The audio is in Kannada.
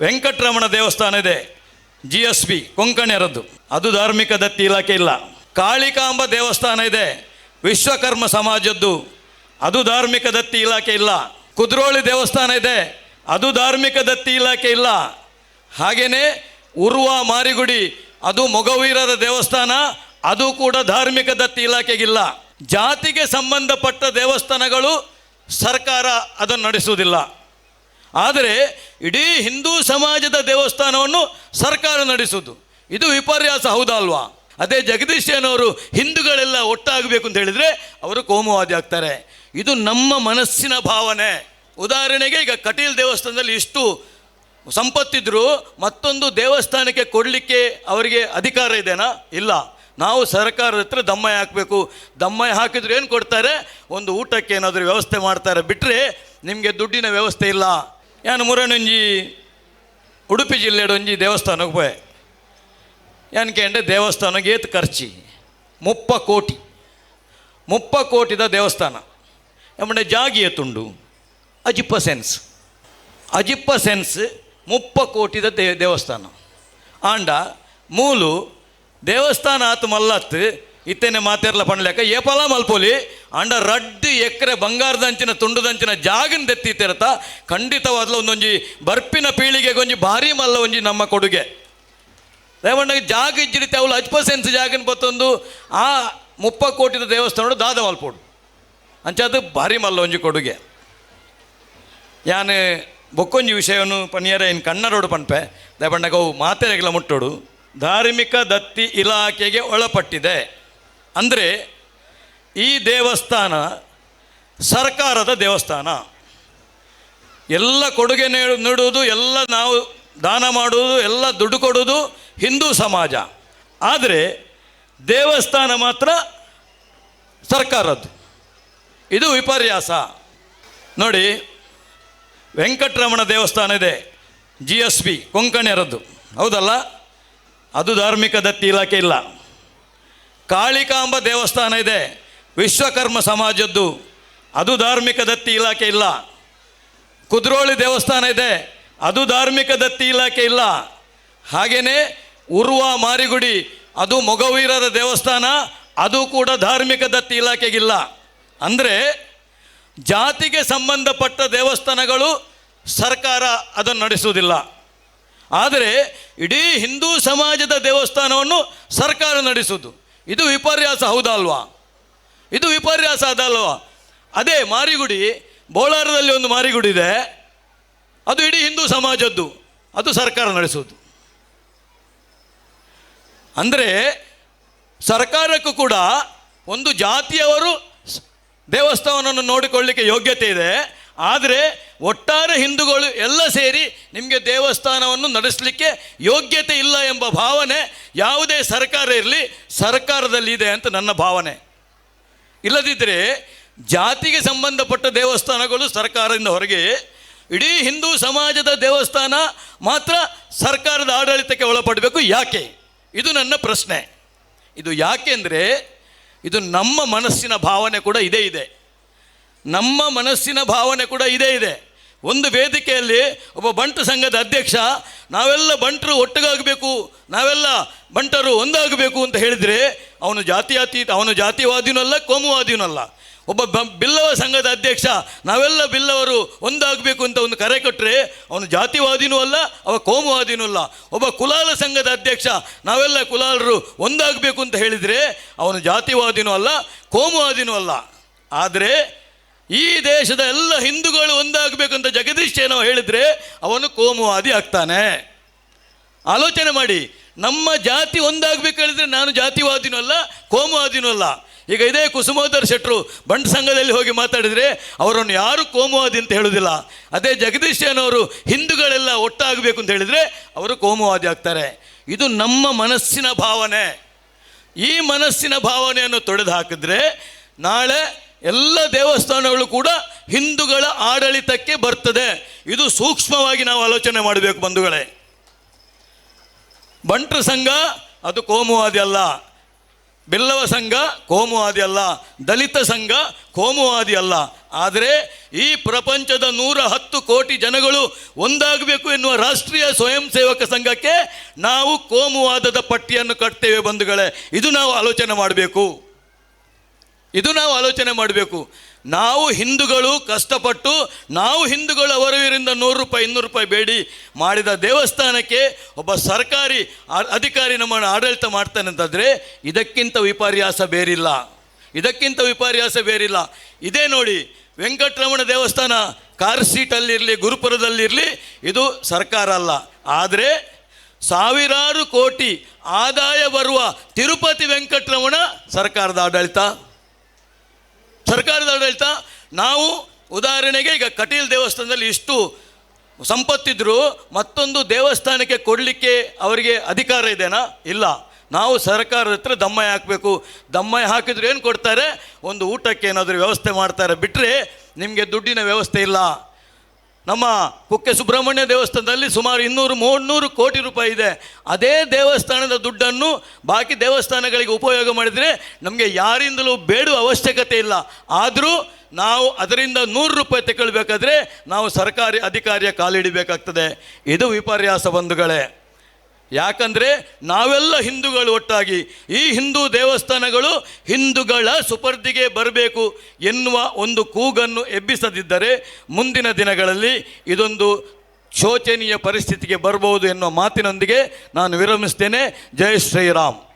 ವೆಂಕಟರಮಣ ದೇವಸ್ಥಾನ ಇದೆ, GSB ಕೊಂಕಣಿಯರದ್ದು, ಅದು ಧಾರ್ಮಿಕ ದತ್ತಿ ಇಲಾಖೆ ಇಲ್ಲ. ಕಾಳಿಕಾಂಬ ದೇವಸ್ಥಾನ ಇದೆ, ವಿಶ್ವಕರ್ಮ ಸಮಾಜದ್ದು, ಅದು ಧಾರ್ಮಿಕ ದತ್ತಿ ಇಲಾಖೆ ಇಲ್ಲ. ಕುದ್ರೋಳಿ ದೇವಸ್ಥಾನ ಇದೆ, ಅದು ಧಾರ್ಮಿಕ ದತ್ತಿ ಇಲಾಖೆ ಇಲ್ಲ. ಹಾಗೆಯೇ ಉರ್ವ ಮಾರಿಗುಡಿ, ಅದು ಮೊಗವೀರರ ದೇವಸ್ಥಾನ, ಅದು ಕೂಡ ಧಾರ್ಮಿಕ ದತ್ತಿ ಇಲಾಖೆಗಿಲ್ಲ. ಜಾತಿಗೆ ಸಂಬಂಧಪಟ್ಟ ದೇವಸ್ಥಾನಗಳು ಸರ್ಕಾರ ಅದನ್ನು ನಡೆಸುವುದಿಲ್ಲ. ಆದರೆ ಇಡೀ ಹಿಂದೂ ಸಮಾಜದ ದೇವಸ್ಥಾನವನ್ನು ಸರ್ಕಾರ ನಡೆಸುವುದು, ಇದು ವಿಪರ್ಯಾಸ, ಹೌದಲ್ವಾ? ಅದೇ ಜಗದೀಶನವರು ಹಿಂದೂಗಳೆಲ್ಲ ಒಟ್ಟಾಗಬೇಕು ಅಂತ ಹೇಳಿದರೆ ಅವರು ಕೋಮುವಾದಿ ಆಗ್ತಾರೆ. ಇದು ನಮ್ಮ ಮನಸ್ಸಿನ ಭಾವನೆ. ಉದಾಹರಣೆಗೆ ಈಗ ಕಟೀಲ್ ದೇವಸ್ಥಾನದಲ್ಲಿ ಇಷ್ಟು ಸಂಪತ್ತಿದ್ರು ಮತ್ತೊಂದು ದೇವಸ್ಥಾನಕ್ಕೆ ಕೊಡಲಿಕ್ಕೆ ಅವರಿಗೆ ಅಧಿಕಾರ ಇದೆನಾ? ಇಲ್ಲ. ನಾವು ಸರ್ಕಾರದ ಹತ್ರ ದಮ್ಮಯ್ಯ ಹಾಕಬೇಕು. ದಮ್ಮಯ್ಯ ಹಾಕಿದ್ರು ಏನು ಕೊಡ್ತಾರೆ? ಒಂದು ಊಟಕ್ಕೆ ಏನಾದರೂ ವ್ಯವಸ್ಥೆ ಮಾಡ್ತಾರೆ, ಬಿಟ್ಟರೆ ನಿಮಗೆ ದುಡ್ಡಿನ ವ್ಯವಸ್ಥೆ ಇಲ್ಲ. ಯಾನು ಮುರನೊಂಜಿ ಉಡುಪಿ ಜಿಲ್ಲೆಡು ಒಂಜಿ ದೇವಸ್ಥಾನಕ್ಕೆ ಹೋಯ್, ಏನಕ್ಕೆ ಅಂದರೆ ದೇವಸ್ಥಾನಕ್ಕೆ ಏತ್ ಖರ್ಚಿ 30 ಕೋಟಿದ ದೇವಸ್ಥಾನ ಎಮ್ಮೆ ಜಾಗಿ ಏತುಂಡು ಅಜಿಪ್ಪ ಸೆನ್ಸ್ 30 ಕೋಟಿದ ದೇವಸ್ಥಾನ ಆಂಡ ಮೂಲು ದೇವಸ್ಥಾನ ಆತು ಮಲ್ಲತ್ತು ಇತ್ತೇನೆ ಮಾತೆರ್ಲ ಪಣ್ಲೆಕ್ಕ ಏಪಲ ಮಲ್ಪೋಲಿ ಅಂಡ 2 ಎಕರೆ ಬಂಗಾರದಂಚಿನ ತುಂಡುದಂಚಿನ ಜಾಗನ ದೆತ್ತಿತಿರತ ಖಂಡಿತವಾದ್ಲ ಒಂದೊಂಜಿ ಬರ್ಪಿನ ಪೀಳಿಗೆಗೆ ಒಂಜಿ ಭಾರಿ ಮಲ್ಲ ಒಂಜಿ ನಮ್ಮ ಕೊಡುಗೆ. ರೇವಣ್ಣಗೆ ಜಾಗ ಇಜ್ಜಿರಿತೆ ಅವಳು 10% ಜಾಗನ ಬತ್ತೊಂದು ಆ 30 ಕೋಟಿದ ದೇವಸ್ಥಾನ ದಾದ ಮಲ್ಪೋಡು ಅಂಚದು ಭಾರಿ ಮಲ್ಲ ಒಂಜಿ ಕೊಡುಗೆ. ಯಾನು ಬೊಕ್ಕೊಂಜಿ ವಿಷಯವನ್ನು ಪನಿಯರ ಇನ್ನು ಕನ್ನಡೋಡು ಪನ್ಪೆ ರೇವಣ್ಣಗೆ ಅವು ಮಾತೆರೆಗಳ ಮುಟ್ಟೋಡು ಧಾರ್ಮಿಕ ದತ್ತಿ ಇಲಾಖೆಗೆ ಒಳಪಟ್ಟಿದೆ. ಅಂದರೆ ಈ ದೇವಸ್ಥಾನ ಸರ್ಕಾರದ ದೇವಸ್ಥಾನ, ಎಲ್ಲ ಕೊಡುಗೆ ನೀಡುವುದು, ಎಲ್ಲ ನಾವು ದಾನ ಮಾಡುವುದು, ಎಲ್ಲ ದುಡ್ಡು ಕೊಡುವುದು ಹಿಂದೂ ಸಮಾಜ. ಆದರೆ ದೇವಸ್ಥಾನ ಮಾತ್ರ ಸರ್ಕಾರದ್ದು, ಇದು ವಿಪರ್ಯಾಸ. ನೋಡಿ, ವೆಂಕಟರಮಣ ದೇವಸ್ಥಾನ ಇದೆ, GSB ಕೊಂಕಣಿಯರದ್ದು, ಹೌದಲ್ಲ? ಅದು ಧಾರ್ಮಿಕ ದತ್ತಿ ಇಲಾಖೆ ಇಲ್ಲ. ಕಾಳಿಕಾಂಬ ದೇವಸ್ಥಾನ ಇದೆ, ವಿಶ್ವಕರ್ಮ ಸಮಾಜದ್ದು, ಅದು ಧಾರ್ಮಿಕ ದತ್ತಿ ಇಲಾಖೆ ಇಲ್ಲ. ಕುದ್ರೋಳಿ ದೇವಸ್ಥಾನ ಇದೆ, ಅದು ಧಾರ್ಮಿಕ ದತ್ತಿ ಇಲಾಖೆ ಇಲ್ಲ. ಹಾಗೆಯೇ ಉರ್ವ ಮಾರಿಗುಡಿ, ಅದು ಮೊಗವೀರರ ದೇವಸ್ಥಾನ, ಅದು ಕೂಡ ಧಾರ್ಮಿಕ ದತ್ತಿ ಇಲಾಖೆಗಿಲ್ಲ. ಅಂದರೆ ಜಾತಿಗೆ ಸಂಬಂಧಪಟ್ಟ ದೇವಸ್ಥಾನಗಳು ಸರ್ಕಾರ ಅದನ್ನು ನಡೆಸುವುದಿಲ್ಲ. ಆದರೆ ಇಡೀ ಹಿಂದೂ ಸಮಾಜದ ದೇವಸ್ಥಾನವನ್ನು ಸರ್ಕಾರ ನಡೆಸುವುದು, ಇದು ವಿಪರ್ಯಾಸ, ಹೌದಲ್ವಾ? ಇದು ವಿಪರ್ಯಾಸ ಅದಲ್ವಾ? ಅದೇ ಮಾರಿಗುಡಿ, ಬೋಳಾರದಲ್ಲಿ ಒಂದು ಮಾರಿಗುಡಿ ಇದೆ, ಅದು ಇಡೀ ಹಿಂದೂ ಸಮಾಜದ್ದು, ಅದು ಸರ್ಕಾರ ನಡೆಸುವುದು. ಅಂದರೆ ಸರ್ಕಾರಕ್ಕೂ ಕೂಡ ಒಂದು ಜಾತಿಯವರು ದೇವಸ್ಥಾನವನ್ನು ನೋಡಿಕೊಳ್ಳಲಿಕ್ಕೆ ಯೋಗ್ಯತೆ ಇದೆ. ಆದರೆ ಒಟ್ಟಾರೆ ಹಿಂದೂಗಳು ಎಲ್ಲ ಸೇರಿ ನಿಮಗೆ ದೇವಸ್ಥಾನವನ್ನು ನಡೆಸಲಿಕ್ಕೆ ಯೋಗ್ಯತೆ ಇಲ್ಲ ಎಂಬ ಭಾವನೆ ಯಾವುದೇ ಸರ್ಕಾರ ಇರಲಿ ಸರ್ಕಾರದಲ್ಲಿ ಇದೆ ಅಂತ ನನ್ನ ಭಾವನೆ. ಇಲ್ಲದಿದ್ದರೆ ಜಾತಿಗೆ ಸಂಬಂಧಪಟ್ಟ ದೇವಸ್ಥಾನಗಳು ಸರ್ಕಾರದಿಂದ ಹೊರಗೆ, ಇಡೀ ಹಿಂದೂ ಸಮಾಜದ ದೇವಸ್ಥಾನ ಮಾತ್ರ ಸರ್ಕಾರದ ಆಡಳಿತಕ್ಕೆ ಒಳಪಡಬೇಕು. ಯಾಕೆ? ಇದು ನನ್ನ ಪ್ರಶ್ನೆ. ಇದು ಯಾಕೆ ಅಂದರೆ ಇದು ನಮ್ಮ ಮನಸ್ಸಿನ ಭಾವನೆ ಕೂಡ ಇದೇ ಇದೆ. ನಮ್ಮ ಮನಸ್ಸಿನ ಭಾವನೆ ಕೂಡ ಇದೇ ಇದೆ. ಒಂದು ವೇದಿಕೆಯಲ್ಲಿ ಒಬ್ಬ ಬಂಟು ಸಂಘದ ಅಧ್ಯಕ್ಷ, ನಾವೆಲ್ಲ ಬಂಟರು ಒಟ್ಟಿಗಾಗಬೇಕು, ನಾವೆಲ್ಲ ಬಂಟರು ಒಂದಾಗಬೇಕು ಅಂತ ಹೇಳಿದರೆ ಅವನು ಅವನು ಜಾತಿವಾದಿನೂ ಅಲ್ಲ, ಕೋಮುವಾದಿನೂ ಅಲ್ಲ. ಒಬ್ಬ ಬಿಲ್ಲವ ಸಂಘದ ಅಧ್ಯಕ್ಷ, ನಾವೆಲ್ಲ ಬಿಲ್ಲವರು ಒಂದಾಗಬೇಕು ಅಂತ ಒಂದು ಕರೆ ಕೊಟ್ಟರೆ ಅವನು ಜಾತಿವಾದಿನೂ ಅಲ್ಲ, ಅವ ಕೋಮುವಾದಿನೂ ಅಲ್ಲ. ಒಬ್ಬ ಕುಲಾಲ ಸಂಘದ ಅಧ್ಯಕ್ಷ, ನಾವೆಲ್ಲ ಕುಲಾಲರು ಒಂದಾಗಬೇಕು ಅಂತ ಹೇಳಿದರೆ ಅವನು ಜಾತಿವಾದಿನೂ ಅಲ್ಲ, ಕೋಮುವಾದಿನೂ ಅಲ್ಲ. ಆದರೆ ಈ ದೇಶದ ಎಲ್ಲ ಹಿಂದೂಗಳು ಒಂದಾಗಬೇಕಂತ ಜಗದೀಶ್ ನಾವು ಹೇಳಿದರೆ ಅವನು ಕೋಮುವಾದಿ ಆಗ್ತಾನೆ. ಆಲೋಚನೆ ಮಾಡಿ, ನಮ್ಮ ಜಾತಿ ಒಂದಾಗಬೇಕು ಹೇಳಿದರೆ ನಾನು ಜಾತಿವಾದಿನೂ ಅಲ್ಲ, ಕೋಮುವಾದಿನೂ ಅಲ್ಲ. ಈಗ ಇದೇ ಕುಸುಮೋದರ್ ಶೆಟ್ಟರು ಬಂಟ್ ಸಂಘದಲ್ಲಿ ಹೋಗಿ ಮಾತಾಡಿದರೆ ಅವರನ್ನು ಯಾರು ಕೋಮುವಾದಿ ಅಂತ ಹೇಳೋದಿಲ್ಲ. ಅದೇ ಜಗದೀಶ್ ಅವರು ಹಿಂದೂಗಳೆಲ್ಲ ಒಟ್ಟಾಗಬೇಕು ಅಂತ ಹೇಳಿದರೆ ಅವರು ಕೋಮುವಾದಿ ಆಗ್ತಾರೆ. ಇದು ನಮ್ಮ ಮನಸ್ಸಿನ ಭಾವನೆ. ಈ ಮನಸ್ಸಿನ ಭಾವನೆಯನ್ನು ತೊಡೆದು ಹಾಕಿದ್ರೆ ನಾಳೆ ಎಲ್ಲ ದೇವಸ್ಥಾನಗಳು ಕೂಡ ಹಿಂದೂಗಳ ಆಡಳಿತಕ್ಕೆ ಬರ್ತದೆ. ಇದು ಸೂಕ್ಷ್ಮವಾಗಿ ನಾವು ಆಲೋಚನೆ ಮಾಡಬೇಕು ಬಂಧುಗಳೇ. ಬಂಟ್ರ ಸಂಘ ಅದು ಕೋಮುವಾದಿ ಅಲ್ಲ, ಬಿಲ್ಲವ ಸಂಘ ಕೋಮುವಾದಿ ಅಲ್ಲ, ದಲಿತ ಸಂಘ ಕೋಮುವಾದಿ ಅಲ್ಲ. ಆದರೆ ಈ ಪ್ರಪಂಚದ 110 ಕೋಟಿ ಜನಗಳು ಒಂದಾಗಬೇಕು ಎನ್ನುವ ರಾಷ್ಟ್ರೀಯ ಸ್ವಯಂ ಸೇವಕ ಸಂಘಕ್ಕೆ ನಾವು ಕೋಮುವಾದದ ಪಟ್ಟಿಯನ್ನು ಕಟ್ತೇವೆ ಬಂಧುಗಳೇ. ಇದು ನಾವು ಆಲೋಚನೆ ಮಾಡಬೇಕು. ನಾವು ಹಿಂದೂಗಳು ಕಷ್ಟಪಟ್ಟು ನಾವು ಹಿಂದೂಗಳು ಅವರವರಿಂದ 100 ರೂಪಾಯಿ 200 ರೂಪಾಯಿ ಬೇಡಿ ಮಾಡಿದ ದೇವಸ್ಥಾನಕ್ಕೆ ಒಬ್ಬ ಸರ್ಕಾರಿ ಅಧಿಕಾರಿ ನಮ್ಮನ್ನು ಆಡಳಿತ ಮಾಡ್ತಾನೆ ಅಂತಂದರೆ ಇದಕ್ಕಿಂತ ವಿಪರ್ಯಾಸ ಬೇರಿಲ್ಲ. ಇದೇ ನೋಡಿ, ವೆಂಕಟರಮಣ ದೇವಸ್ಥಾನ ಕಾರ್ ಸೀಟಲ್ಲಿರಲಿ, ಗುರುಪುರದಲ್ಲಿರಲಿ, ಇದು ಸರ್ಕಾರ ಅಲ್ಲ. ಆದರೆ ಸಾವಿರಾರು ಕೋಟಿ ಆದಾಯ ಬರುವ ತಿರುಪತಿ ವೆಂಕಟರಮಣ ಸರ್ಕಾರದ ಆಡಳಿತ. ನಾವು ಉದಾಹರಣೆಗೆ ಈಗ ಕಟೀಲ್ ದೇವಸ್ಥಾನದಲ್ಲಿ ಇಷ್ಟು ಸಂಪತ್ತಿದ್ರು ಮತ್ತೊಂದು ದೇವಸ್ಥಾನಕ್ಕೆ ಕೊಡಲಿಕ್ಕೆ ಅವರಿಗೆ ಅಧಿಕಾರ ಇದೆನಾ? ಇಲ್ಲ. ನಾವು ಸರ್ಕಾರದ ಹತ್ರ ದಮ್ಮಯ್ಯ ಹಾಕಬೇಕು. ದಮ್ಮಯ್ಯ ಹಾಕಿದ್ರೆ ಏನು ಕೊಡ್ತಾರೆ? ಒಂದು ಊಟಕ್ಕೆ ಏನಾದರೂ ವ್ಯವಸ್ಥೆ ಮಾಡ್ತಾರೆ, ಬಿಟ್ಟರೆ ನಿಮಗೆ ದುಡ್ಡಿನ ವ್ಯವಸ್ಥೆ ಇಲ್ಲ. ನಮ್ಮ ಕುಕ್ಕೆ ಸುಬ್ರಹ್ಮಣ್ಯ ದೇವಸ್ಥಾನದಲ್ಲಿ ಸುಮಾರು 200-300 ಕೋಟಿ ರೂಪಾಯಿ ಇದೆ. ಅದೇ ದೇವಸ್ಥಾನದ ದುಡ್ಡನ್ನು ಬಾಕಿ ದೇವಸ್ಥಾನಗಳಿಗೆ ಉಪಯೋಗ ಮಾಡಿದರೆ ನಮಗೆ ಯಾರಿಂದಲೂ ಬೇಡುವ ಅವಶ್ಯಕತೆ ಇಲ್ಲ. ಆದರೂ ನಾವು ಅದರಿಂದ 100 ರೂಪಾಯಿ ತಗೊಳ್ಬೇಕಾದ್ರೆ ನಾವು ಸರ್ಕಾರಿ ಅಧಿಕಾರಿಯ ಕಾಲಿಡಬೇಕಾಗ್ತದೆ. ಇದು ವಿಪರ್ಯಾಸ ಬಂಧುಗಳೇ. ಯಾಕಂದರೆ ನಾವೆಲ್ಲ ಹಿಂದೂಗಳು ಒಟ್ಟಾಗಿ ಈ ಹಿಂದೂ ದೇವಸ್ಥಾನಗಳು ಹಿಂದೂಗಳ ಸುಪರ್ದಿಗೆ ಬರಬೇಕು ಎನ್ನುವ ಒಂದು ಕೂಗನ್ನು ಎಬ್ಬಿಸದಿದ್ದರೆ ಮುಂದಿನ ದಿನಗಳಲ್ಲಿ ಇದೊಂದು ಶೋಚನೀಯ ಪರಿಸ್ಥಿತಿಗೆ ಬರಬಹುದು ಎನ್ನುವ ಮಾತಿನೊಂದಿಗೆ ನಾನು ವಿರಮಿಸ್ತೇನೆ. ಜೈ ಶ್ರೀರಾಮ್.